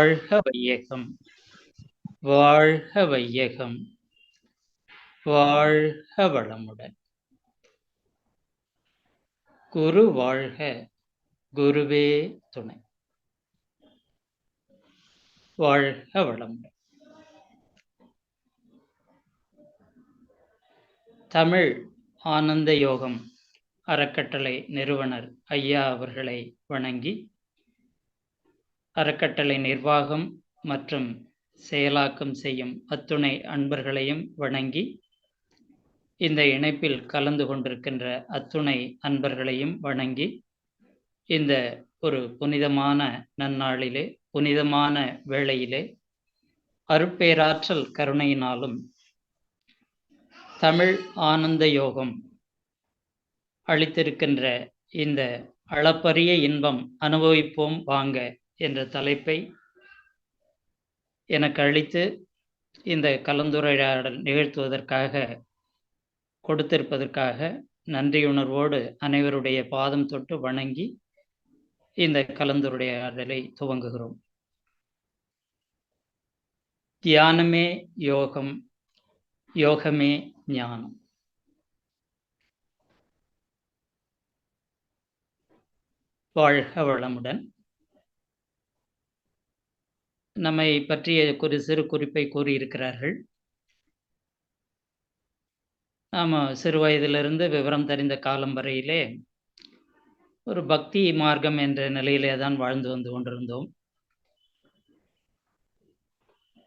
வாழ்க வையகம், வாழ்க வையகம், வாழ்க வளமுடன். குரு வாழ்க, குருவே துணை. வாழ்க வளமுடன். தமிழ் ஆனந்த யோகம் அறக்கட்டளை நிறுவனர் ஐயா அவர்களை வணங்கி, அறக்கட்டளை நிர்வாகம் மற்றும் செயலாக்கம் செய்யும் அத்துணை அன்பர்களையும் வணங்கி, இந்த இணைப்பில் கலந்து கொண்டிருக்கின்ற அத்துணை அன்பர்களையும் வணங்கி, இந்த ஒரு புனிதமான நன்னாளிலே, புனிதமான வேளையிலே, அருட்பேராற்றல் கருணையினாலும் தமிழ் ஆனந்த யோகம் அளித்திருக்கின்ற இந்த அளப்பரிய இன்பம் அனுபவிப்போம் வாங்க என்ற தலைப்பை எனக்கு அளித்து இந்த கலந்துரையாடல் நிகழ்த்துவதற்காக கொடுத்திருப்பதற்காக நன்றியுணர்வோடு அனைவருடைய பாதம் தொட்டு வணங்கி இந்த கலந்துரையாடலை துவங்குகிறோம். தியானமே யோகம், யோகமே ஞானம். வாழ்க வளமுடன். நம்மை பற்றிய ஒரு சிறு குறிப்பை கூறியிருக்கிறார்கள். நாம் சிறு வயதிலிருந்து விவரம் தெரிந்த காலம் வரையிலே ஒரு பக்தி மார்க்கம் என்ற நிலையிலே தான் வாழ்ந்து வந்து கொண்டிருந்தோம்.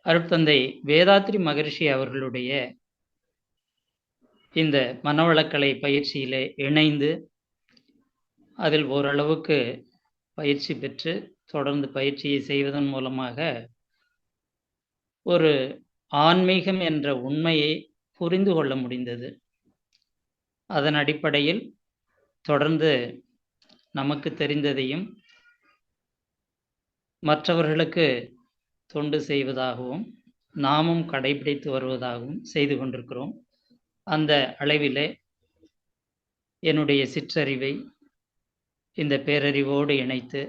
அருட்தந்தை வேதாத்ரி மகரிஷி அவர்களுடைய இந்த மனவளக்கலை பயிற்சியிலே இணைந்து அதில் ஓரளவுக்கு பயிற்சி பெற்று தொடர்ந்து பயிற்சியை செய்வதன் மூலமாக ஒரு ஆன்மீகம் என்ற உண்மையை புரிந்து கொள்ள முடிந்தது. அதன் அடிப்படையில் தொடர்ந்து நமக்கு தெரிந்ததையும் மற்றவர்களுக்கு தொண்டு செய்வதாகவும் நாமும் கடைபிடித்து வருவதாகவும் செய்து கொண்டிருக்கிறோம். அந்த அளவிலே என்னுடைய சிற்றறிவை இந்த பேரறிவோடு இணைத்து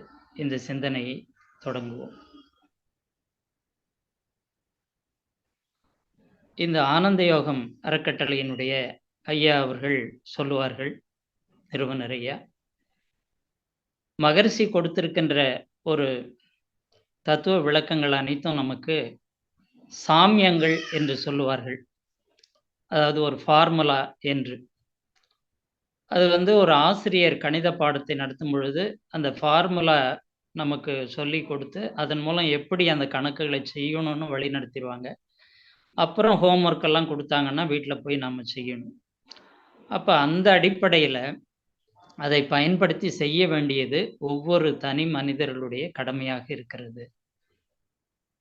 இந்த சிந்தனையை தொடங்குவோம். இந்த ஆனந்த யோகம் அறக்கட்டளையினுடைய ஐயா அவர்கள் சொல்லுவார்கள், நிறுவனர் ஐயா, மகரிஷி கொடுத்திருக்கின்ற ஒரு தத்துவ விளக்கங்கள் அனைத்தும் நமக்கு சாமியங்கள் என்று சொல்லுவார்கள். அதாவது ஒரு ஃபார்முலா என்று. அது ஒரு ஆசிரியர் கணித பாடத்தை நடத்தும் பொழுது அந்த ஃபார்முலா நமக்கு சொல்லி கொடுத்து அதன் மூலம் எப்படி அந்த கணக்குகளை செய்யணும்னு வழி நடத்திடுவாங்க. அப்புறம் ஹோம்ஒர்க் எல்லாம் கொடுத்தாங்கன்னா வீட்டில் போய் நம்ம செய்யணும். அப்போ அந்த அடிப்படையில் அதை பயன்படுத்தி செய்ய வேண்டியது ஒவ்வொரு தனி மனிதர்களுடைய கடமையாக இருக்கிறது.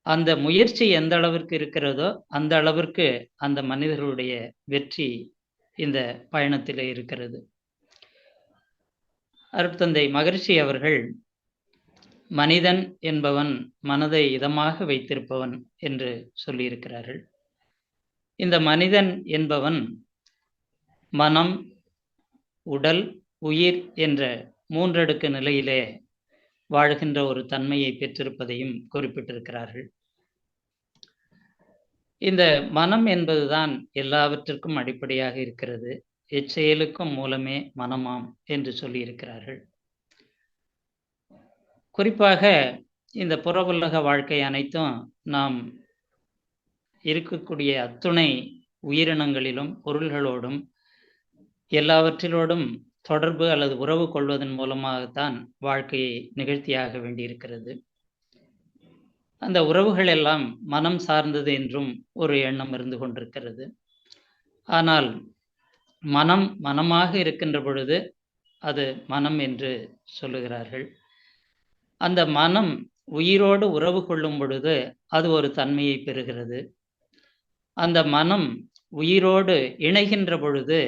அந்த முயற்சி எந்த அளவிற்கு இருக்கிறதோ அந்த அளவிற்கு அந்த மனிதர்களுடைய வெற்றி இந்த பயணத்தில் இருக்கிறது. அருட்தந்தை மகரிஷி அவர்கள் மனிதன் என்பவன் மனதை இதமாக வைத்திருப்பவன் என்று சொல்லியிருக்கிறார்கள். இந்த மனிதன் என்பவன் மனம், உடல், உயிர் என்ற மூன்றடுக்கு நிலையிலே வாழ்கின்ற ஒரு தன்மையை பெற்றிருப்பதையும் குறிப்பிட்டிருக்கிறார்கள். இந்த மனம் என்பதுதான் எல்லாவற்றிற்கும் அடிப்படையாக இருக்கிறது. எச்செயலுக்கும் மூலமே மனமாம் என்று சொல்லியிருக்கிறார்கள். குறிப்பாக இந்த புறவுலக வாழ்க்கை அனைத்தும் நாம் இருக்கக்கூடிய அத்துணை உயிரினங்களிலும் பொருள்களோடும் எல்லாவற்றிலோடும் தொடர்பு அல்லது உறவு கொள்வதன் மூலமாகத்தான் வாழ்க்கையை நிகழ்த்தியாக வேண்டியிருக்கிறது. அந்த உறவுகள் எல்லாம் மனம் சார்ந்தது என்றும் ஒரு எண்ணம் இருந்து கொண்டிருக்கிறது. ஆனால் மனம் மனமாக இருக்கின்ற பொழுது அது மனம் என்று சொல்லுகிறார்கள். அந்த மனம் உயிரோடு உறவு கொள்ளும் பொழுது அது ஒரு தன்மையை பெறுகிறது. அந்த மனம் உயிரோடு இணைகின்ற பொழுது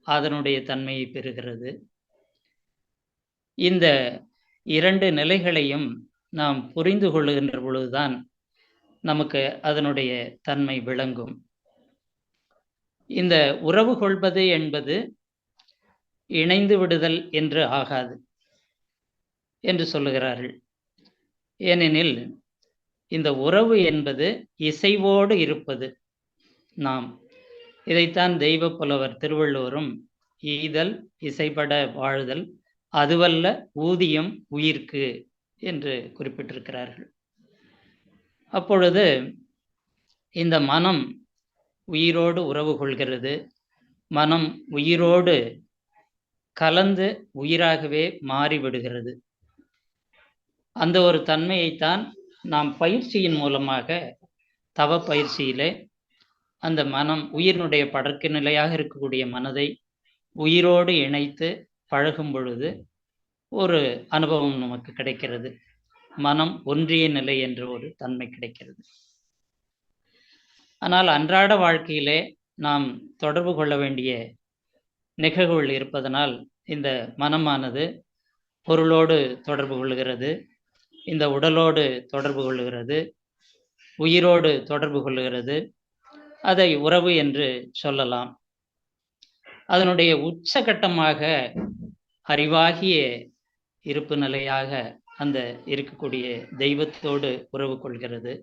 அதனுடைய தன்மையை பெறுகிறது. இந்த இரண்டு நிலைகளையும் நாம் புரிந்து கொள்ளுகின்ற பொழுதுதான் நமக்கு அதனுடைய தன்மை விளங்கும். இந்த உறவு கொள்வது என்பது இணைந்து விடுதல் என்று ஆகாது என்று சொல்லுகிறார்கள். ஏனெனில் இந்த உறவு என்பது இசைவோடு இருப்பது. நாம் இதைத்தான் தெய்வ புலவர் திருவள்ளுவரும் ஈதல் இசைபட வாழ்தல் அதுவல்ல ஊதியம் உயிர்க்கு என்று குறிப்பிட்டிருக்கிறார்கள். அப்பொழுது இந்த மனம் உயிரோடு உறவு கொள்கிறது. மனம் உயிரோடு கலந்து உயிராகவே மாறிவிடுகிறது. அந்த ஒரு தன்மையைத்தான் நாம் பயிற்சியின் மூலமாக தவ பயிற்சியிலே அந்த மனம் உயிரினுடைய படர்க்கு நிலையாக இருக்கக்கூடிய மனதை உயிரோடு இணைத்து பழகும் பொழுது ஒரு அனுபவம் நமக்கு கிடைக்கிறது. மனம் ஒன்றிய நிலை என்ற ஒரு தன்மை கிடைக்கிறது. ஆனால் அன்றாட வாழ்க்கையிலே நாம் தொடர்பு கொள்ள வேண்டிய நிகழ்வுகள் இருப்பதனால் இந்த மனமானது பொருளோடு தொடர்பு கொள்ளுகிறது, இந்த உடலோடு தொடர்பு கொள்ளுகிறது, உயிரோடு தொடர்பு கொள்ளுகிறது. அதை உறவு என்று சொல்லலாம். அதனுடைய உச்சகட்டமாக அறிவாகிய இருப்பு நிலையாக அந்த இருக்கக்கூடிய தெய்வத்தோடு உறவு கொள்கிறது.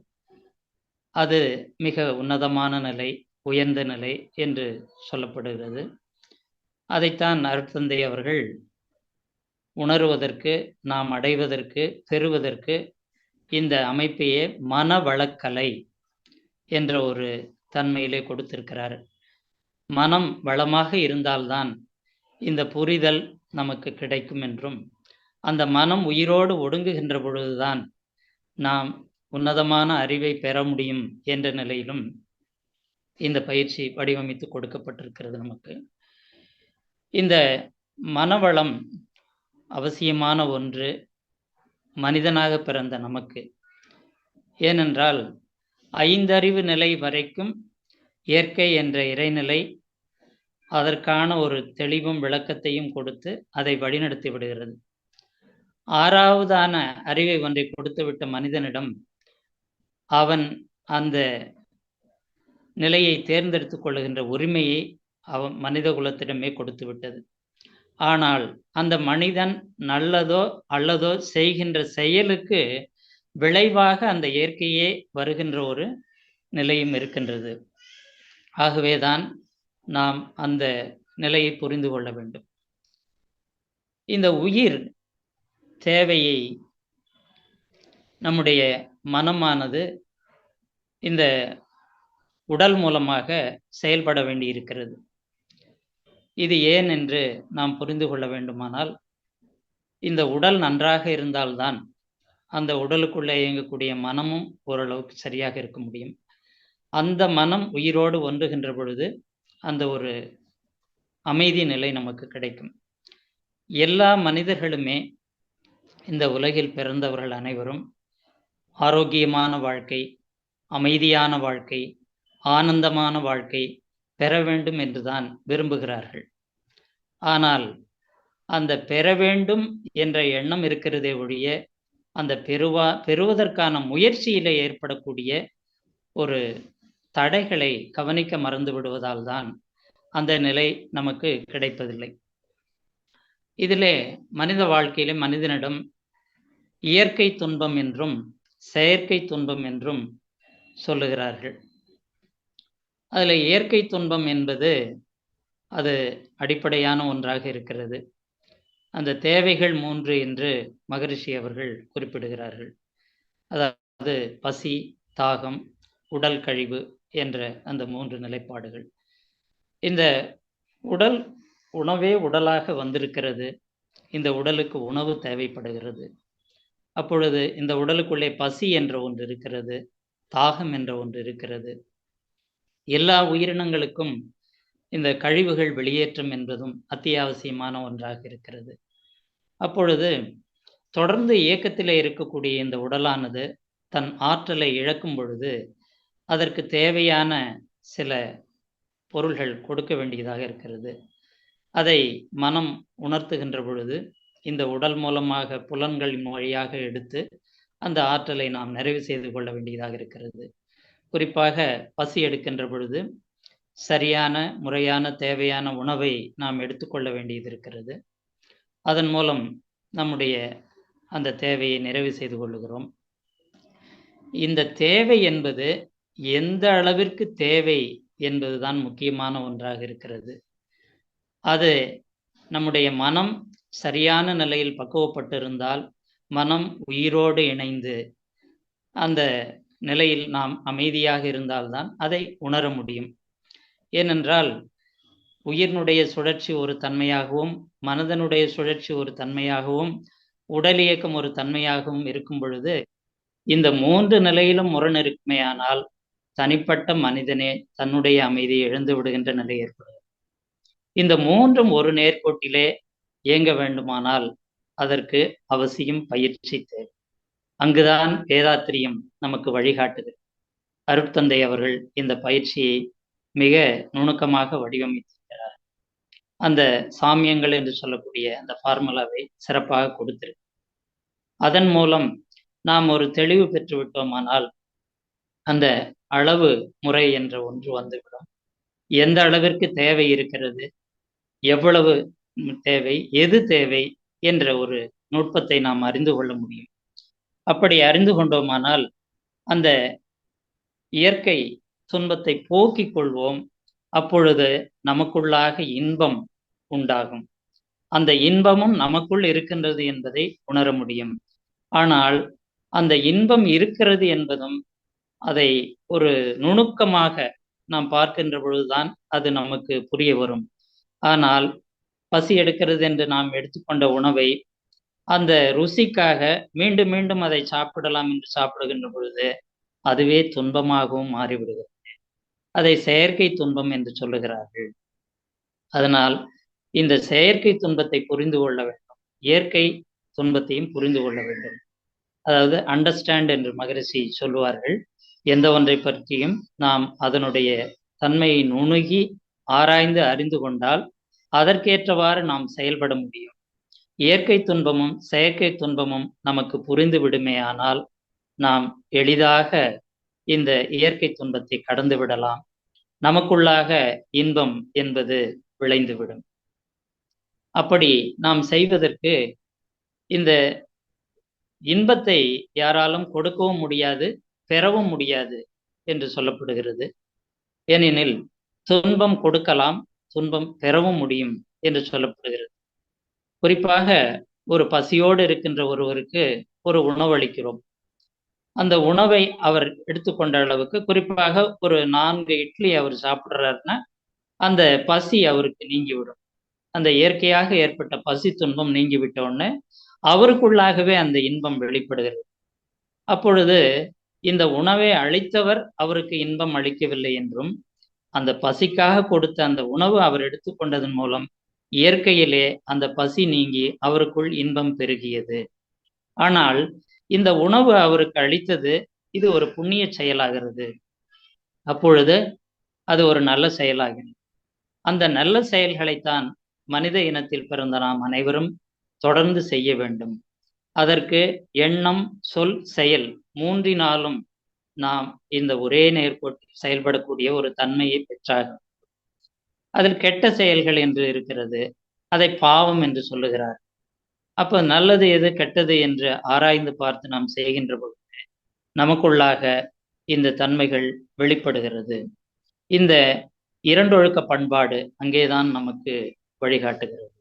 அது மிக உன்னதமான நிலை, உயர்ந்த நிலை என்று சொல்லப்படுகிறது. அதைத்தான் அருட்தந்தை அவர்கள் உணர்வதற்கு, நாம் அடைவதற்கு, பெறுவதற்கு இந்த அமைப்பையே மனவளக்கலை என்ற ஒரு தன்மையிலே கொடுத்திருக்கிறார். மனம் வளமாக இருந்தால்தான் இந்த புரிதல் நமக்கு கிடைக்கும் என்றும், அந்த மனம் உயிரோடு ஒடுங்குகின்ற பொழுதுதான் நாம் உன்னதமான அறிவை பெற முடியும் என்ற நிலையிலும் இந்த பயிற்சி வடிவமைத்து கொடுக்கப்பட்டிருக்கிறது நமக்கு. இந்த மனவளம் அவசியமான ஒன்று மனிதனாக பிறந்த நமக்கு. ஏனென்றால் 5 அறிவு நிலை வரைக்கும் இயற்கை என்ற இறைநிலை அதற்கான ஒரு தெளிவும் விளக்கத்தையும் கொடுத்து அதை வழிநடத்தி விடுகிறது. 6வதான அறிவை ஒன்றை கொடுத்துவிட்ட மனிதனிடம் அவன் அந்த நிலையை தேர்ந்தெடுத்துக் கொள்ளுகின்ற உரிமையை அவன் மனித குலத்திடமே கொடுத்து விட்டது. ஆனால் அந்த மனிதன் நல்லதோ அல்லதோ செய்கின்ற செயலுக்கு விளைவாக அந்த இயற்கையே வருகின்ற ஒரு நிலையும் இருக்கின்றது. ஆகவேதான் நாம் அந்த நிலையை புரிந்து கொள்ள வேண்டும். இந்த உயிர் தேவையை நம்முடைய மனமானது இந்த உடல் மூலமாக செயல்பட வேண்டி இருக்கிறது. இது ஏன் என்று நாம் புரிந்து கொள்ள வேண்டுமானால், இந்த உடல் நன்றாக இருந்தால்தான் அந்த உடலுக்குள்ளே இயங்கக்கூடிய மனமும் ஓரளவுக்கு சரியாக இருக்க முடியும். அந்த மனம் உயிரோடு ஒன்றுகின்ற பொழுது அந்த ஒரு அமைதி நிலை நமக்கு கிடைக்கும். எல்லா மனிதர்களுமே, இந்த உலகில் பிறந்தவர்கள் அனைவரும் ஆரோக்கியமான வாழ்க்கை, அமைதியான வாழ்க்கை, ஆனந்தமான வாழ்க்கை பெற வேண்டும் என்றுதான் விரும்புகிறார்கள். ஆனால் அந்த பெற வேண்டும் என்ற எண்ணம் இருக்கிறதே ஒழிய, அந்த பெறுவதற்கான முயற்சியிலே ஏற்படக்கூடிய ஒரு தடைகளை கவனிக்க மறந்து விடுவதால் தான் அந்த நிலை நமக்கு கிடைப்பதில்லை. இதிலே மனித வாழ்க்கையிலே மனிதனிடம் இயற்கை துன்பம் என்றும் செயற்கை துன்பம் என்றும் சொல்லுகிறார்கள். அதில் இயற்கை துன்பம் என்பது அது அடிப்படையான ஒன்றாக இருக்கிறது. அந்த தேவைகள் 3 என்று மகரிஷி அவர்கள் குறிப்பிடுகிறார்கள். அதாவது பசி, தாகம், உடல் கழிவு என்ற அந்த 3 நிலைப்பாடுகள். இந்த உடல் உணவே உடலாக வந்திருக்கிறது. இந்த உடலுக்கு உணவு தேவைப்படுகிறது. அப்பொழுது இந்த உடலுக்குள்ளே பசி என்ற ஒன்று இருக்கிறது, தாகம் என்ற ஒன்று இருக்கிறது. எல்லா உயிரினங்களுக்கும் இந்த கழிவுகள் வெளியேற்றம் என்பதும் அத்தியாவசியமான ஒன்றாக இருக்கிறது. அப்பொழுது தொடர்ந்து இயக்கத்திலே இருக்கக்கூடிய இந்த உடலானது தன் ஆற்றலை இழக்கும் பொழுது அதற்கு தேவையான சில பொருள்கள் கொடுக்க வேண்டியதாக இருக்கிறது. அதை மனம் உணர்த்துகின்ற பொழுது இந்த உடல் மூலமாக புலன்களின் வழியாக எடுத்து அந்த ஆற்றலை நாம் நிறைவு செய்து கொள்ள வேண்டியதாக இருக்கிறது. குறிப்பாக பசி எடுக்கின்ற பொழுது சரியான முறையான தேவையான உணவை நாம் எடுத்துக்கொள்ள வேண்டியது இருக்கிறது. அதன் மூலம் நம்முடைய அந்த தேவையை நிறைவு செய்து கொள்ளுகிறோம். இந்த தேவை என்பது எந்த அளவிற்கு தேவை என்பதுதான் முக்கியமான ஒன்றாக இருக்கிறது. அது நம்முடைய மனம் சரியான நிலையில் பக்குவப்பட்டிருந்தால், மனம் உயிரோடு இணைந்து அந்த நிலையில் நாம் அமைதியாக இருந்தால்தான் அதை உணர முடியும். ஏனென்றால் உயிரினுடைய சுழற்சி ஒரு தன்மையாகவும், மனதனுடைய சுழற்சி ஒரு தன்மையாகவும், உடல் இயக்கம் ஒரு தன்மையாகவும் இருக்கும் பொழுது, இந்த 3 நிலையிலும் முரண் இருக்குமேயானால், தனிப்பட்ட மனிதனே தன்னுடைய அமைதியை இழந்து விடுகின்ற நிலை ஏற்படும். இந்த 3ம் ஒரு நேர்கோட்டிலே இயங்க வேண்டுமானால், அதற்கு அவசியம் பயிற்சி தேவை. அங்குதான் வேதாத்திரியம் நமக்கு வழிகாட்டுது. அருட்தந்தை அவர்கள் இந்த பயிற்சியை மிக நுணுக்கமாக வடிவமைத்திருக்கிறார். அந்த சாமியங்கள் என்று சொல்லக்கூடிய அந்த ஃபார்முலாவை சிறப்பாக கொடுத்திருக்கு. அதன் மூலம் நாம் ஒரு தெளிவு பெற்று விட்டோமானால், அந்த அளவு முறை என்ற ஒன்று வந்துவிடும். எந்த அளவிற்கு தேவை இருக்கிறது, எவ்வளவு தேவை, எது தேவை என்ற ஒரு நுட்பத்தை நாம் அறிந்து கொள்ள முடியும். அப்படி அறிந்து கொண்டோமானால், அந்த இயற்கை துன்பத்தை போக்கிக் கொள்வோம். அப்பொழுது நமக்குள்ளாக இன்பம் உண்டாகும். அந்த இன்பமும் நமக்குள் இருக்கின்றது என்பதை உணர முடியும். ஆனால் அந்த இன்பம் இருக்கிறது என்பதும் அதை ஒரு நுணுக்கமாக நாம் பார்க்கின்ற பொழுதுதான் அது நமக்கு புரிய வரும். ஆனால் பசி எடுக்கிறது என்று நாம் எடுத்துக்கொண்ட உணவை அந்த ருசிக்காக மீண்டும் மீண்டும் அதை சாப்பிடலாம் என்று சாப்பிடுகின்ற பொழுது அதுவே துன்பமாகவும் மாறிவிடுகிறது. அதை செயற்கை துன்பம் என்று சொல்லுகிறார்கள். அதனால் இந்த செயற்கை துன்பத்தை புரிந்து கொள்ள வேண்டும், இயற்கை துன்பத்தையும் புரிந்து கொள்ள வேண்டும். அதாவது அண்டர்ஸ்டாண்ட் என்று மகரிஷி சொல்லுவார்கள். எந்த ஒன்றை பற்றியும் நாம் அதனுடைய தன்மையை நுணுகி ஆராய்ந்து அறிந்து கொண்டால் அதற்கேற்றவாறு நாம் செயல்பட முடியும். இயற்கை துன்பமும் செயற்கை துன்பமும் நமக்கு புரிந்து விடுமேயானால் நாம் எளிதாக இந்த இயற்கை துன்பத்தை கடந்து விடலாம். நமக்குள்ளாக இன்பம் என்பது விளைந்துவிடும். அப்படி நாம் செய்வதற்கு இந்த இன்பத்தை யாராலும் கொடுக்கவும் முடியாது, பெறவும் முடியாது என்று சொல்லப்படுகிறது. ஏனெனில் துன்பம் கொடுக்கலாம், துன்பம் பெறவும் முடியும் என்று சொல்லப்படுகிறது. குறிப்பாக ஒரு பசியோடு இருக்கின்ற ஒருவருக்கு ஒரு உணவளிக்கிறோம். அந்த உணவை அவர் எடுத்துக்கொண்ட அளவுக்கு, குறிப்பாக ஒரு 4 இட்லி அவர் சாப்பிடுறாருன்னா அந்த பசி அவருக்கு நீங்கிவிடும். அந்த இயற்கையாக ஏற்பட்ட பசி துன்பம் நீங்கிவிட்ட உடனே அவருக்குள்ளாகவே அந்த இன்பம் வெளிப்படுகிறது. அப்பொழுது இந்த உணவை அளித்தவர் அவருக்கு இன்பம் அளிக்கவில்லை என்றும், அந்த பசிக்காக கொடுத்த அந்த உணவு அவர் எடுத்துக்கொண்டதன் மூலம் இயற்கையிலே அந்த பசி நீங்கி அவருக்குள் இன்பம் பெருகியது. ஆனால் இந்த உணவு அவருக்கு அளித்தது இது ஒரு புண்ணிய செயலாகிறது. அப்பொழுது அது ஒரு நல்ல செயலாகிறது. அந்த நல்ல செயல்களைத்தான் மனித இனத்தில் பிறந்த நாம் அனைவரும் தொடர்ந்து செய்ய வேண்டும். அதற்கு எண்ணம், சொல், செயல் 3னாலும் நாம் இந்த ஒரே நேர்கோட்டில் செயல்படக்கூடிய ஒரு தன்மையை பெற்றாகும். அதில் கெட்ட செயல்கள் என்று இருக்கிறது, அதை பாவம் என்று சொல்லுகிறார். அப்ப நல்லது எது, கெட்டது என்று ஆராய்ந்து பார்த்து நாம் செய்கின்ற பொழுது நமக்குள்ளாக இந்த தன்மைகள் வெளிப்படுகிறது. இந்த 2 ஒழுக்க பண்பாடு அங்கேதான் நமக்கு வழிகாட்டுகிறது.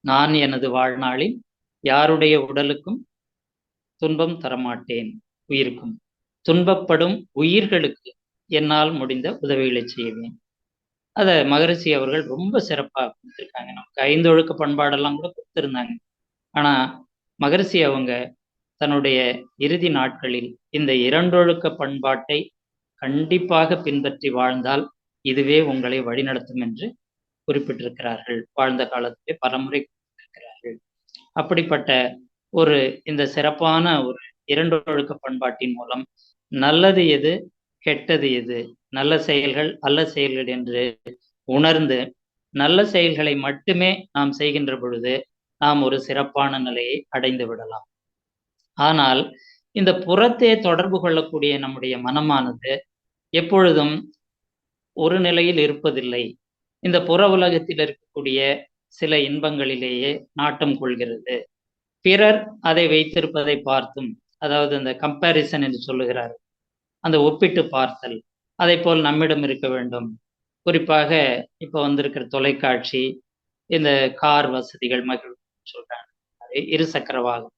நான் எனது வாழ்நாளில் யாருடைய உடலுக்கும் துன்பம் தரமாட்டேன், உயிருக்கும் துன்பப்படும் உயிர்களுக்கு என்னால் முடிந்த உதவிகளை செய்வேன். அதை மகரிஷி அவர்கள் ரொம்ப சிறப்பாக கொடுத்துருக்காங்க. நமக்கு 5 ஒழுக்க பண்பாடெல்லாம் கூட கொடுத்துருந்தாங்க. ஆனா மகரிஷி அவங்க தன்னுடைய இறுதி நாட்களில் இந்த 2 ஒழுக்க பண்பாட்டை கண்டிப்பாக பின்பற்றி வாழ்ந்தால் இதுவே உங்களை வழிநடத்தும் என்று குறிப்பிட்டிருக்கிறார்கள். வாழ்ந்த காலத்திலே பலமுறை குறிப்பிட்டிருக்கிறார்கள். அப்படிப்பட்ட ஒரு இந்த சிறப்பான ஒரு 2 ஒழுக்க பண்பாட்டின் மூலம் நல்லது எது, கெட்டது எது, நல்ல செயல்கள், அல்ல செயல்கள் என்று உணர்ந்து நல்ல செயல்களை மட்டுமே நாம் செய்கின்ற பொழுது நாம் ஒரு சிறப்பான நிலையை அடைந்து விடலாம். ஆனால் இந்த புறத்தே தொடர்பு கொள்ளக்கூடிய நம்முடைய மனமானது எப்பொழுதும் ஒரு நிலையில் இருப்பதில்லை. இந்த புற உலகத்தில் இருக்கக்கூடிய சில இன்பங்களிலேயே நாட்டம் கொள்கிறது. பிறர் அதை வைத்திருப்பதை பார்த்தும் அதாவது அந்த கம்பேரிசன் என்று சொல்லுகிறார், அந்த ஒப்பிட்டு பார்த்தல், அதை போல் நம்மிடம் இருக்க வேண்டும். குறிப்பாக இப்போ வந்திருக்கிற தொலைக்காட்சி, இந்த கார் வசதிகள், மகிழ் சொல்றாங்க, இருசக்கர வாகனம்,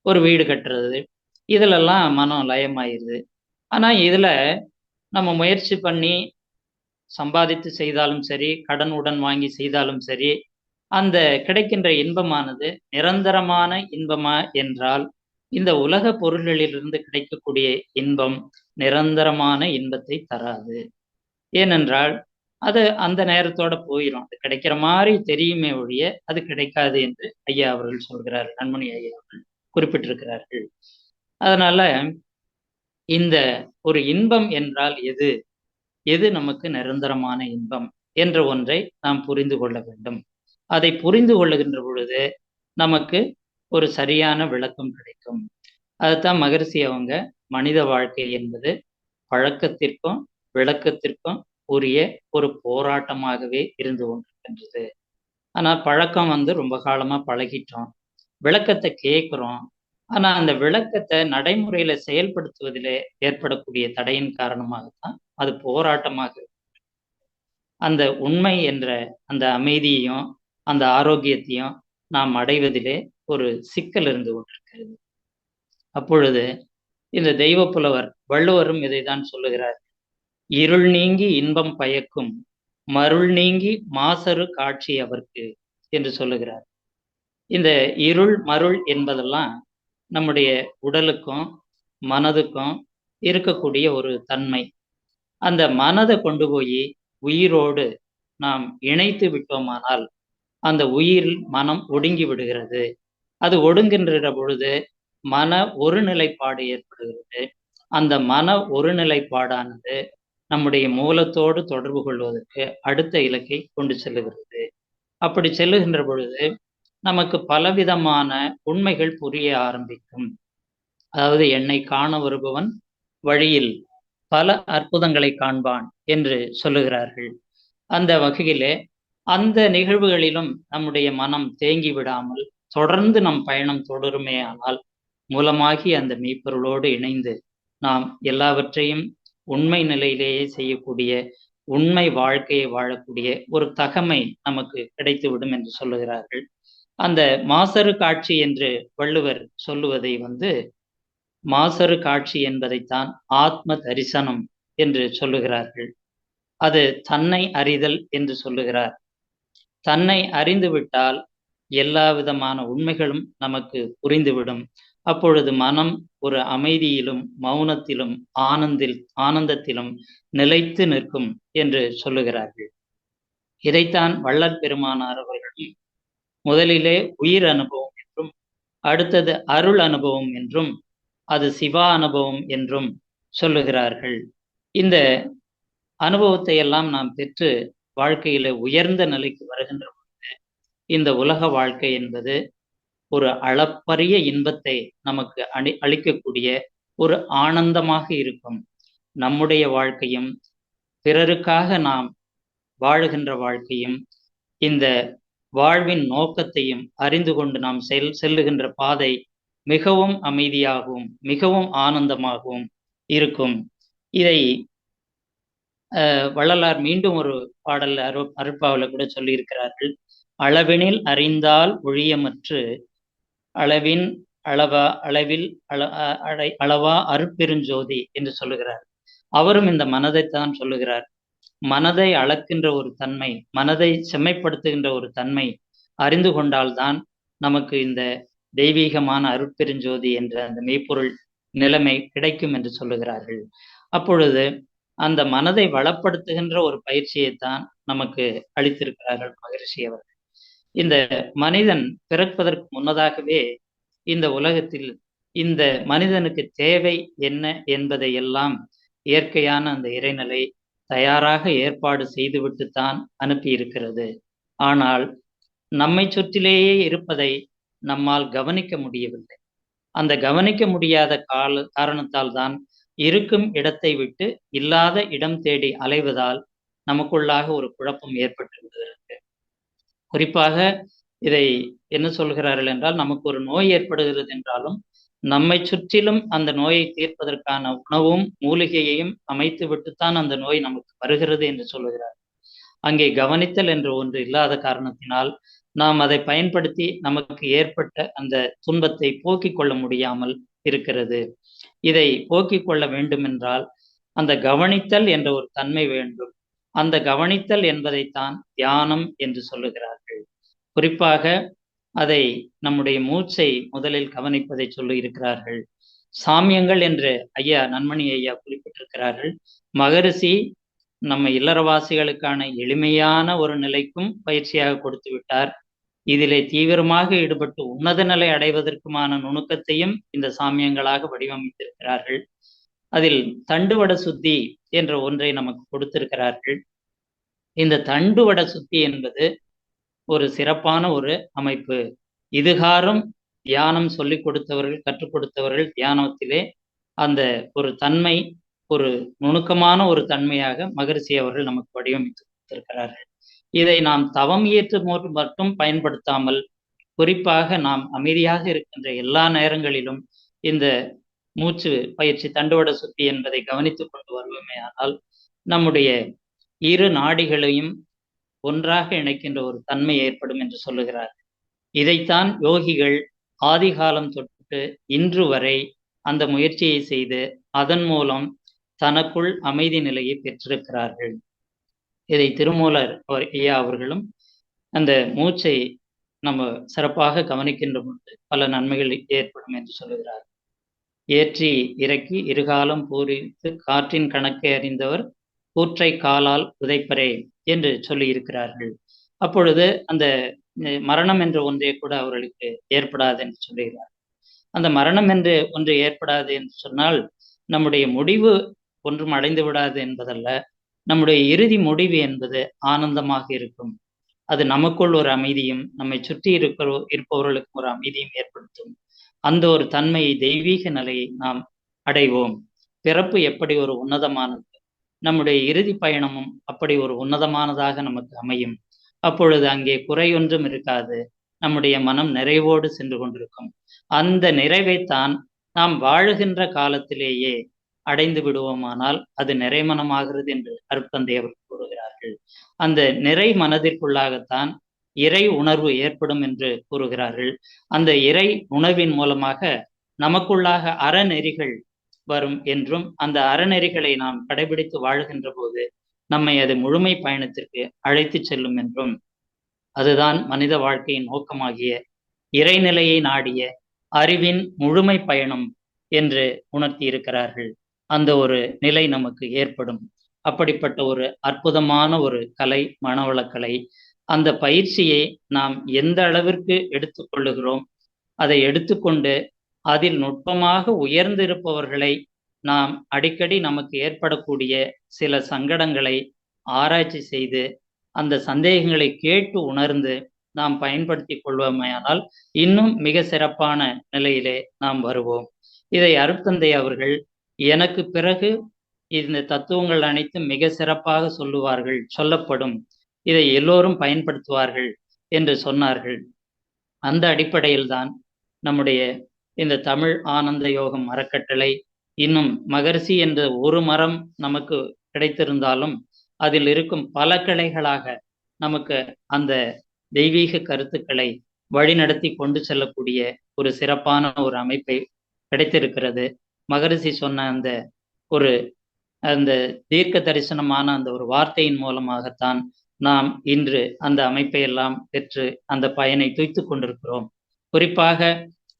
ஒரு வீடு கட்டுறது, இதிலெல்லாம் மனம் லயமாயிருது. ஆனா இதுல நம்ம முயற்சி பண்ணி சம்பாதித்து செய்தாலும் சரி, கடன் உடன் வாங்கி செய்தாலும் சரி, அந்த கிடைக்கின்ற இன்பமானது நிரந்தரமான இன்பமா என்றால், இந்த உலக பொருள்களிலிருந்து கிடைக்கக்கூடிய இன்பம் நிரந்தரமான இன்பத்தை தராது. ஏனென்றால், அது அந்த நேரத்தோட போயிரும். அது கிடைக்கிற மாரி தெரியுமே ஒழிய, அது கிடைக்காது என்று ஐயா அவர்கள் சொல்கிறார். கண்மணி ஐயா அவர்கள் குறிப்பிட்டிருக்கிறார்கள். அதனால இந்த ஒரு இன்பம் என்றால் எது? எது நமக்கு நிரந்தரமான இன்பம் என்ற ஒன்றை நாம் புரிந்து கொள்ள வேண்டும். அதை புரிந்து கொள்ளுகின்ற பொழுது நமக்கு ஒரு சரியான விளக்கம் கிடைக்கும். அதுதான் மகரிஷி அவங்க மனித வாழ்க்கை என்பது பழக்கத்திற்கும் விளக்கத்திற்கும் உரிய ஒரு போராட்டமாகவே இருந்து கொண்டிருக்கின்றது. ஆனா பழக்கம் ரொம்ப காலமா பழகிட்டோம், விளக்கத்தை கேட்கிறோம். ஆனா அந்த விளக்கத்தை நடைமுறையில செயல்படுத்துவதிலே ஏற்படக்கூடிய தடையின் காரணமாகத்தான் அது போராட்டமாக, அந்த உண்மை என்ற அந்த அமைதியையும் அந்த ஆரோக்கியத்தையும் நாம் அடைவதிலே ஒரு சிக்கல் இருந்து கொண்டிருக்கிறது. அப்பொழுது இந்த தெய்வ புலவர் வள்ளுவரும் இதைதான் சொல்லுகிறார். இருள் நீங்கி இன்பம் பயக்கும், மருள் நீங்கி மாசறு காட்சி அவர்க்கு என்று சொல்லுகிறார். இந்த இருள் மருள் என்பதெல்லாம் நம்முடைய உடலுக்கும் மனதுக்கும் இருக்கக்கூடிய ஒரு தன்மை. அந்த மனதை கொண்டு போய் உயிரோடு நாம் இணைத்து விட்டோமானால் அந்த உயிர் மனம் ஒடுங்கி விடுகிறது. அது ஒடுங்குகின்ற பொழுது மன ஒருநிலைப்பாடு ஏற்படுகிறது. அந்த மன ஒருநிலைப்பாடானது நம்முடைய மூலத்தோடு தொடர்பு கொள்வதற்கு அடுத்த இலக்கை கொண்டு செல்லுகிறது. அப்படி செல்லுகின்ற பொழுது நமக்கு பலவிதமான உண்மைகள் புரிய ஆரம்பிக்கும். அதாவது என்னை காண வருபவன் வழியில் பல அற்புதங்களை காண்பான் என்று சொல்லுகிறார்கள். அந்த வகையிலே அந்த நிகழ்வுகளிலும் நம்முடைய மனம் தேங்கி விடாமல் தொடர்ந்து நம் பயணம் தொடருமேயானால் மூலமாகி அந்த மெய்ப்பொருளோடு இணைந்து நாம் எல்லாவற்றையும் உண்மை நிலையிலேயே செய்யக்கூடிய உண்மை வாழ்க்கையை வாழக்கூடிய ஒரு தகமை நமக்கு கிடைத்துவிடும் என்று சொல்லுகிறார்கள். அந்த மாசறு காட்சி என்று வள்ளுவர் சொல்லுவதை மாசறு காட்சி என்பதைத்தான் ஆத்ம தரிசனம் என்று சொல்லுகிறார்கள். அது தன்னை அறிதல் என்று சொல்லுகிறார். தன்னை அறிந்துவிட்டால் எல்லா விதமான உண்மைகளும் நமக்கு புரிந்துவிடும். அப்பொழுது மனம் ஒரு அமைதியிலும் மௌனத்திலும் ஆனந்தத்திலும் நிலைத்து நிற்கும் என்று சொல்லுகிறார்கள். இதைத்தான் வள்ளல் பெருமானார் அவர்கள் முதலிலே உயிர் அனுபவம் என்றும், அடுத்தது அருள் அனுபவம் என்றும், அது சிவா அனுபவம் என்றும் சொல்லுகிறார்கள். இந்த அனுபவத்தை எல்லாம் நாம் பெற்று வாழ்க்கையில உயர்ந்த நிலைக்கு வருகின்ற பொழுது இந்த உலக வாழ்க்கை என்பது ஒரு அளப்பரிய இன்பத்தை நமக்கு அளிக்கக்கூடிய ஒரு ஆனந்தமாக இருக்கும். நம்முடைய வாழ்க்கையும் பிறருக்காக நாம் வாழுகின்ற வாழ்க்கையும் இந்த வாழ்வின் நோக்கத்தையும் அறிந்து கொண்டு நாம் செல்லுகின்ற பாதை மிகவும் அமைதியாகவும் மிகவும் ஆனந்தமாகவும் இருக்கும். இதை வள்ளலார் மீண்டும் ஒரு பாடல் அருட்பாவில் கூட சொல்லியிருக்கிறார்கள். அளவினில் அறிந்தால் ஒழியமற்று அளவின் அளவா அருட்பெருஞ்சோதி என்று சொல்லுகிறார். அவரும் இந்த மனதைத்தான் சொல்லுகிறார். மனதை அளக்கின்ற ஒரு தன்மை, மனதை செம்மைப்படுத்துகின்ற ஒரு தன்மை அறிந்து கொண்டால்தான் நமக்கு இந்த தெய்வீகமான அருட்பெருஞ்சோதி என்ற அந்த மெய்ப்பொருள் நிலைமை கிடைக்கும் என்று சொல்லுகிறார்கள். அப்பொழுது அந்த மனதை வளப்படுத்துகின்ற ஒரு பயிற்சியைத்தான் நமக்கு அளித்திருக்கிறார்கள் மகரிஷி அவர்கள். இந்த மனிதன் பிறப்பதற்கு முன்னதாகவே இந்த உலகத்தில் இந்த மனிதனுக்கு தேவை என்ன என்பதை எல்லாம் இயற்கையான அந்த இறைநிலை தயாராக ஏற்பாடு செய்துவிட்டுத்தான் அனுப்பி இருக்கிறது. ஆனால் நம்மை சுற்றிலேயே இருப்பதை நம்மால் கவனிக்க முடியவில்லை. அந்த கவனிக்க முடியாத காரணத்தால் தான் இருக்கும் இடத்தை விட்டு இல்லாத இடம் தேடி அலைவதால் நமக்குள்ளாக ஒரு குழப்பம் ஏற்பட்டு விடுகிறது. குறிப்பாக இதை என்ன சொல்கிறார்கள் என்றால், நமக்கு ஒரு நோய் ஏற்படுகிறது என்றாலும் நம்மை சுற்றிலும் அந்த நோயை தீர்ப்பதற்கான உணவும் மூலிகையையும் அமைத்து விட்டுத்தான் அந்த நோய் நமக்கு வருகிறது என்று சொல்லுகிறார். அங்கே கவனித்தல் என்று ஒன்று இல்லாத காரணத்தினால் நாம் அதை பயன்படுத்தி நமக்கு ஏற்பட்ட அந்த துன்பத்தை போக்கிக் கொள்ள முடியாமல் இருக்கிறது. இதை போக்கிக் கொள்ள வேண்டும் என்றால் அந்த கவனித்தல் என்ற ஒரு தன்மை வேண்டும். அந்த கவனித்தல் என்பதைத்தான் தியானம் என்று சொல்லுகிறார்கள். குறிப்பாக அதை நம்முடைய மூச்சை முதலில் கவனிப்பதை சொல்லி இருக்கிறார்கள். சாமியங்கள் என்று ஐயா நன்மணி ஐயா குறிப்பிட்டிருக்கிறார்கள். மகரிஷி நம்ம இல்லறவாசிகளுக்கான எளிமையான ஒரு நிலைக்கும் பயிற்சியாக கொடுத்து விட்டார். இதிலே தீவிரமாக ஈடுபட்டு உன்னத நிலை அடைவதற்குமான நுணுக்கத்தையும் இந்த சாமியங்களாக வடிவமைத்திருக்கிறார்கள். அதில் தண்டுவட சுத்தி என்ற ஒன்றை நமக்கு கொடுத்திருக்கிறார்கள். இந்த தண்டுவட சுத்தி என்பது ஒரு சிறப்பான ஒரு அமைப்பு. இதுகாரும் தியானம் சொல்லிக் கொடுத்தவர்கள், கற்றுக் கொடுத்தவர்கள் தியானத்திலே அந்த ஒரு தன்மை, ஒரு நுணுக்கமான ஒரு தன்மையாக மகரிஷி அவர்கள் நமக்கு வடிவமைத்து கொடுத்திருக்கிறார்கள். இதை நாம் தவம் இயற்று மட்டும் பயன்படுத்தாமல், குறிப்பாக நாம் அமைதியாக இருக்கின்ற எல்லா நேரங்களிலும் இந்த மூச்சு பயிற்சி தண்டுவட சுத்தி என்பதை கவனித்துக் கொண்டு வருவோமே ஆனால் நம்முடைய இரு நாடிகளையும் ஒன்றாக இணைக்கின்ற ஒரு தன்மை ஏற்படும் என்று சொல்லுகிறார். இதைத்தான் யோகிகள் ஆதிகாலம் தொட்டு இன்று வரை அந்த முயற்சியை செய்து அதன் மூலம் தனக்குள் அமைதி நிலையை பெற்றிருக்கிறார்கள். இதை திருமூலர் ஐயா அவர்களும் அந்த மூச்சை நம்ம சிறப்பாக கவனிக்கின்ற பொழுது பல நன்மைகள் ஏற்படும் என்று சொல்லுகிறார். ஏற்றி இறக்கி இருகாலம் பூரித்து காற்றின் கணக்கை அறிந்தவர் கூற்றை காலால் உதைப்பரே என்று சொல்லி இருக்கிறார்கள். அப்பொழுது அந்த மரணம் என்ற ஒன்றே கூட அவர்களுக்கு ஏற்படாது என்று சொல்லுகிறார். அந்த மரணம் என்று ஒன்று ஏற்படாது என்று சொன்னால் நம்முடைய முடிவு ஒன்றும் அடைந்து விடாது என்பதல்ல, நம்முடைய இறுதி முடிவு என்பது ஆனந்தமாக இருக்கும். அது நமக்குள் ஒரு அமைதியும் நம்மை சுற்றி இருப்பவர்களுக்கு ஒரு அமைதியும் ஏற்படுத்தும். அந்த ஒரு தன்மையை, தெய்வீக நிலையை நாம் அடைவோம். பிறப்பு எப்படி ஒரு உன்னதமானது, நம்முடைய இறுதி பயணமும் அப்படி ஒரு உன்னதமானதாக நமக்கு அமையும். அப்பொழுது அங்கே குறையொன்றும் இருக்காது. நம்முடைய மனம் நிறைவோடு சென்று கொண்டிருக்கும். அந்த நிறைவைத்தான் நாம் வாழுகின்ற காலத்திலேயே அடைந்து விடுவோமானால் அது நிறைமனமாகிறது என்று அருட்தந்தை அவர்கள் கூறுகிறார்கள். அந்த நிறை மனதிற்குள்ளாகத்தான் இறை உணர்வு ஏற்படும் என்று கூறுகிறார்கள். அந்த இறை உணர்வின் மூலமாக நமக்குள்ளாக அறநெறிகள் வரும் என்றும், அந்த அறநெறிகளை நாம் கடைபிடித்து வாழ்கின்ற போது நம்மை அது முழுமை பயணத்திற்கு அழைத்து செல்லும் என்றும், அதுதான் மனித வாழ்க்கையின் நோக்கமாகிய இறைநிலையை நாடிய அறிவின் முழுமை பயணம் என்று உணர்த்தி இருக்கிறார்கள். அந்த ஒரு நிலை நமக்கு ஏற்படும். அப்படிப்பட்ட ஒரு அற்புதமான ஒரு கலை மனவளக்கலை. அந்த பயிற்சியை நாம் எந்த அளவிற்கு எடுத்துக்கொள்ளுகிறோம், அதை எடுத்துக்கொண்டு அதில் நுட்பமாக உயர்ந்திருப்பவர்களை நாம் அடிக்கடி நமக்கு ஏற்படக்கூடிய சில சங்கடங்களை ஆராய்ச்சி செய்து அந்த சந்தேகங்களை கேட்டு உணர்ந்து நாம் பயன்படுத்தி கொள்வோமையானால் இன்னும் மிக சிறப்பான நிலையிலே நாம் வருவோம். இதை அருட்தந்தை அவர்கள் எனக்கு பிறகு இந்த தத்துவங்கள் அனைத்தும் மிக சிறப்பாக சொல்லுவார்கள், சொல்லப்படும், இதை எல்லோரும் பயன்படுத்துவார்கள் என்று சொன்னார்கள். அந்த அடிப்படையில் தான் நம்முடைய இந்த தமிழ் ஆனந்த யோகம் அறக்கட்டளை, இன்னும் மகரிஷி என்ற ஒரு மரம் நமக்கு கிடைத்திருந்தாலும் அதில் இருக்கும் பல கிளைகளாக நமக்கு அந்த தெய்வீக கருத்துக்களை வழிநடத்தி கொண்டு செல்லக்கூடிய ஒரு சிறப்பான ஒரு அமைப்பை கிடைத்திருக்கிறது. மகரிஷி சொன்ன அந்த தீர்க்க தரிசனமான அந்த ஒரு வார்த்தையின் மூலமாகத்தான் நாம் இன்று அந்த அமைப்பை எல்லாம் பெற்று அந்த பயனை துய்த்து கொண்டிருக்கிறோம். குறிப்பாக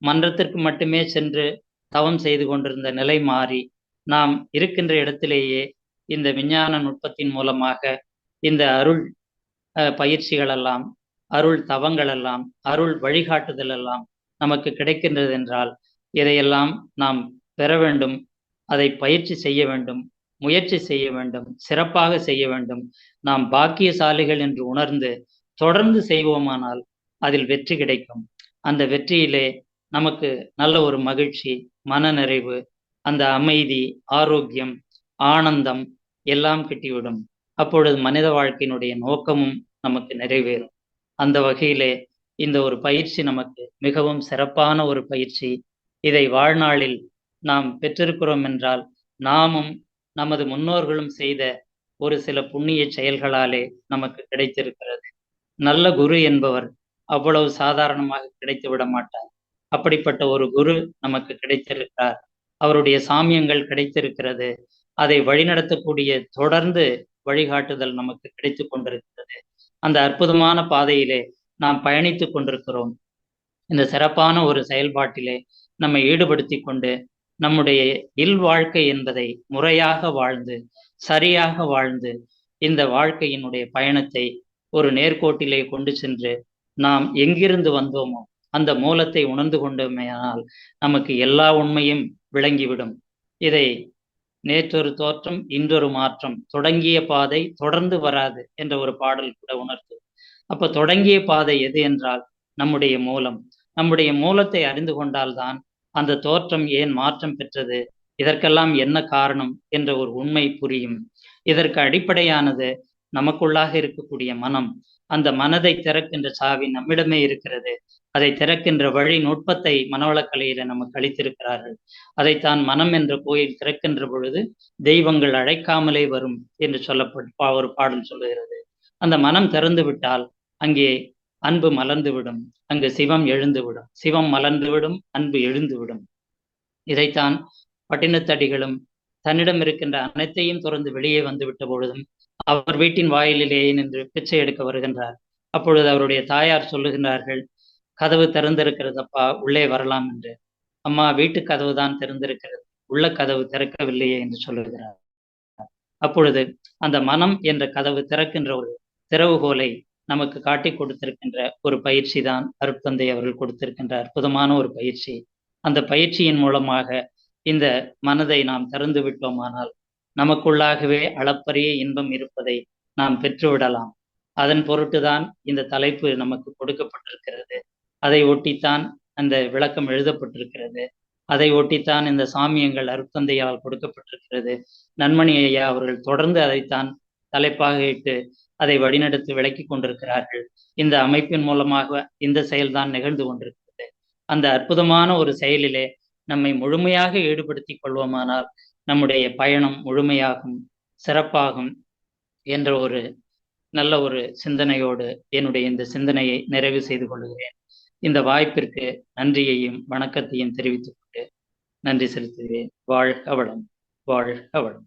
மன்றத்திற்கு மட்டுமே சென்று தவம் செய்து கொண்டிருந்த நிலை மாறி நாம் இருக்கின்ற இடத்திலேயே இந்த விஞ்ஞான நுட்பத்தின் மூலமாக இந்த அருள் பயிற்சிகள் எல்லாம், அருள் தவங்கள் எல்லாம், அருள் வழிகாட்டுதல் எல்லாம் நமக்கு கிடைக்கின்றது என்றால் இதையெல்லாம் நாம் பெற வேண்டும். அதை பயிற்சி செய்ய வேண்டும், முயற்சி செய்ய வேண்டும், சிறப்பாக செய்ய வேண்டும். நாம் பாக்கியசாலிகள் என்று உணர்ந்து தொடர்ந்து செய்வோமானால் அதில் வெற்றி கிடைக்கும். அந்த வெற்றியிலே நமக்கு நல்ல ஒரு மகிழ்ச்சி, மனநிறைவு, அந்த அமைதி, ஆரோக்கியம், ஆனந்தம் எல்லாம் கிட்டிவிடும். அப்பொழுது மனித வாழ்க்கையினுடைய நோக்கமும் நமக்கு நிறைவேறும். அந்த வகையிலே இந்த ஒரு பயிற்சி நமக்கு மிகவும் சிறப்பான ஒரு பயிற்சி. இதை வாழ்நாளில் நாம் பெற்றிருக்கிறோம் என்றால், நாமும் நமது முன்னோர்களும் செய்த ஒரு சில புண்ணிய செயல்களாலே நமக்கு கிடைத்திருக்கிறது. நல்ல குரு என்பவர் அவ்வளவு சாதாரணமாக கிடைத்து விட மாட்டார். அப்படிப்பட்ட ஒரு குரு நமக்கு கிடைத்திருக்கிறார். அவருடைய சாமியங்கள் கிடைத்திருக்கிறது. அதை வழிநடத்தக்கூடிய தொடர்ந்து வழிகாட்டுதல் நமக்கு கிடைத்துக் கொண்டிருக்கிறது. அந்த அற்புதமான பாதையிலே நாம் பயணித்துக் கொண்டிருக்கிறோம். இந்த சிறப்பான ஒரு செயல்பாட்டிலே நம்மை ஈடுபடுத்திக் கொண்டு நம்முடைய இல்வாழ்க்கை என்பதை முறையாக வாழ்ந்து, சரியாக வாழ்ந்து, இந்த வாழ்க்கையினுடைய பயணத்தை ஒரு நேர்கோட்டிலே கொண்டு சென்று நாம் எங்கிருந்து வந்தோமோ அந்த மூலத்தை உணர்ந்து கொண்டோமேயானால் நமக்கு எல்லா உண்மையும் விளங்கிவிடும். இதை நேற்றொரு தோற்றம் இன்றொரு மாற்றம், தொடங்கிய பாதை தொடர்ந்து வராது என்ற ஒரு பாடல் கூட உணர்த்து. அப்ப தொடங்கிய பாதை எது என்றால் நம்முடைய மூலம். நம்முடைய மூலத்தை அறிந்து கொண்டால்தான் அந்த தோற்றம் ஏன் மாற்றம் பெற்றது, இதற்கெல்லாம் என்ன காரணம் என்ற ஒரு உண்மை புரியும். இதற்கு அடிப்படையானது நமக்குள்ளாக இருக்கக்கூடிய மனம். அந்த மனதை திறக்கின்ற சாவி நம்மிடமே இருக்கிறது. அதை திறக்கின்ற வழி நுட்பத்தை மனவளக்கலையில நமக்கு அளித்திருக்கிறார்கள். அதைத்தான் மனம் என்ற கோயில் திறக்கின்ற பொழுது தெய்வங்கள் அழைக்காமலே வரும் என்று சொல்லப்பட்ட ஒரு பாடல் சொல்லுகிறது. அந்த மனம் திறந்து விட்டால் அங்கே அன்பு மலர்ந்துவிடும், அங்கு சிவம் எழுந்துவிடும். சிவம் மலர்ந்துவிடும், அன்பு எழுந்துவிடும். இதைத்தான் பட்டினத்தடிகளும் தன்னிடம் இருக்கின்ற அனைத்தையும் துறந்து வெளியே வந்து விட்ட பொழுதும் அவர் வீட்டின் வாயிலிலேயே நின்று பிச்சை எடுக்க வருகின்றார். அப்பொழுது அவருடைய தாயார் சொல்லுகின்றார்கள், கதவு திறந்திருக்கிறதப்பா, உள்ளே வரலாம் என்று. அம்மா, வீட்டு கதவு தான் திறந்திருக்கிறது, உள்ள கதவு திறக்கவில்லையே என்று சொல்லுகிறார். அப்பொழுது அந்த மனம் என்ற கதவு திறக்கின்ற ஒரு திறவுகோலை நமக்கு காட்டி கொடுத்திருக்கின்ற ஒரு பயிற்சி தான் அருட்தந்தை அவர்கள் கொடுத்திருக்கின்ற அற்புதமான ஒரு பயிற்சி. அந்த பயிற்சியின் மூலமாக இந்த மனதை நாம் திறந்து விட்டோமானால் நமக்குள்ளாகவே அளப்பரிய இன்பம் இருப்பதை நாம் பெற்றுவிடலாம். அதன் பொருட்டுதான் இந்த தலைப்பு நமக்கு கொடுக்கப்பட்டிருக்கிறது. அதை ஒட்டித்தான் அந்த விளக்கம் எழுதப்பட்டிருக்கிறது. அதை ஒட்டித்தான் இந்த சாமியங்கள் அருட்தந்தையால் கொடுக்கப்பட்டிருக்கிறது. நன்மணி ஐயா அவர்கள் தொடர்ந்து அதைத்தான் தலைப்பாக இட்டு அதை வழிநடத்தி விளக்கி கொண்டிருக்கிறார்கள். இந்த அமைப்பின் மூலமாக இந்த செயல்தான் நிகழ்ந்து கொண்டிருக்கிறது. அந்த அற்புதமான ஒரு செயலிலே நம்மை முழுமையாக ஈடுபடுத்திக் கொள்வோமானால் நம்முடைய பயணம் முழுமையாகும், சிறப்பாகும் என்ற ஒரு நல்ல ஒரு சிந்தனையோடு என்னுடைய இந்த சிந்தனையை நிறைவு செய்து கொள்கிறேன். இந்த வாய்ப்பிற்கு நன்றியையும் வணக்கத்தையும் தெரிவித்துக் கொண்டு நன்றி செலுத்துகிறேன். வாழ்க வளம், வாழ்க வளம்.